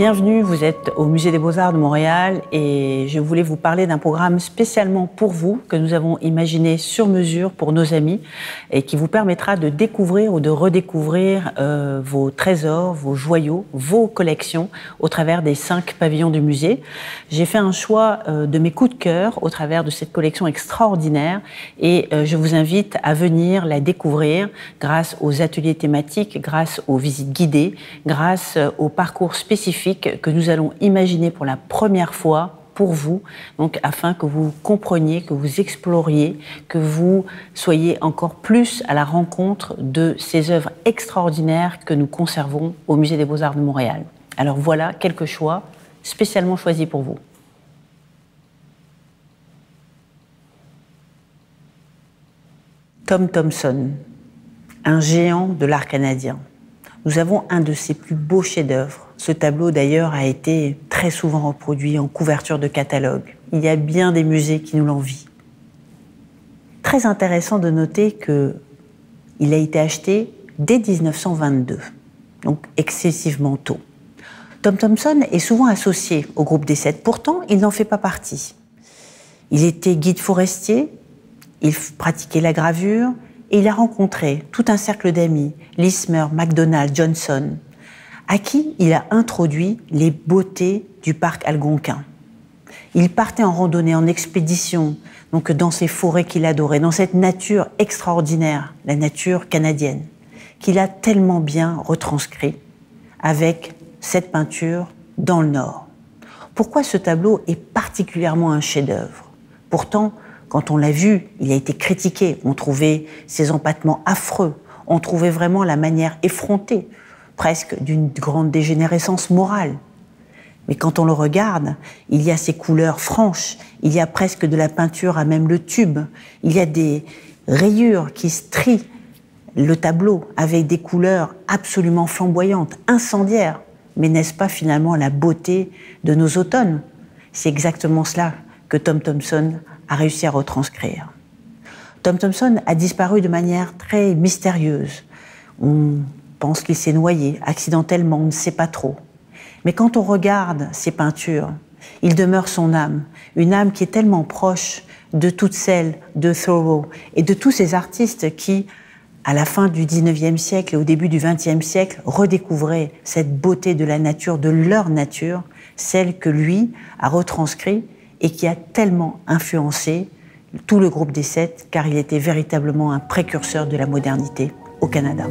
Bienvenue, vous êtes au Musée des Beaux-Arts de Montréal et je voulais vous parler d'un programme spécialement pour vous que nous avons imaginé sur mesure pour nos amis et qui vous permettra de découvrir ou de redécouvrir vos trésors, vos joyaux, vos collections au travers des 5 pavillons du musée. J'ai fait un choix de mes coups de cœur au travers de cette collection extraordinaire et je vous invite à venir la découvrir grâce aux ateliers thématiques, grâce aux visites guidées, grâce aux parcours spécifiques que nous allons imaginer pour la première fois pour vous, donc afin que vous compreniez, que vous exploriez, que vous soyez encore plus à la rencontre de ces œuvres extraordinaires que nous conservons au Musée des Beaux-Arts de Montréal. Alors voilà quelques choix spécialement choisis pour vous. Tom Thomson, un géant de l'art canadien. Nous avons un de ses plus beaux chefs-d'œuvre. Ce tableau, d'ailleurs, a été très souvent reproduit en couverture de catalogue. Il y a bien des musées qui nous l'envient. Très intéressant de noter qu'il a été acheté dès 1922, donc excessivement tôt. Tom Thomson est souvent associé au groupe des 7, pourtant il n'en fait pas partie. Il était guide forestier, il pratiquait la gravure, et il a rencontré tout un cercle d'amis, Lismer, MacDonald, Johnson, à qui il a introduit les beautés du parc algonquin. Il partait en randonnée, en expédition, donc dans ces forêts qu'il adorait, dans cette nature extraordinaire, la nature canadienne, qu'il a tellement bien retranscrit avec cette peinture dans le Nord. Pourquoi ce tableau est particulièrement un chef-d'œuvre? Pourtant, quand on l'a vu, il a été critiqué. On trouvait ses empattements affreux. On trouvait vraiment la manière effrontée, presque d'une grande dégénérescence morale. Mais quand on le regarde, il y a ces couleurs franches, il y a presque de la peinture à même le tube, il y a des rayures qui strient le tableau avec des couleurs absolument flamboyantes, incendiaires. Mais n'est-ce pas finalement la beauté de nos automnes? C'est exactement cela que Tom Thomson a réussi à retranscrire. Tom Thomson a disparu de manière très mystérieuse. On pense qu'il s'est noyé accidentellement, on ne sait pas trop. Mais quand on regarde ses peintures, il demeure son âme, une âme qui est tellement proche de toutes celles de Thoreau et de tous ces artistes qui, à la fin du 19e siècle et au début du 20e siècle, redécouvraient cette beauté de la nature, de leur nature, celle que lui a retranscrite et qui a tellement influencé tout le groupe des 7, car il était véritablement un précurseur de la modernité au Canada.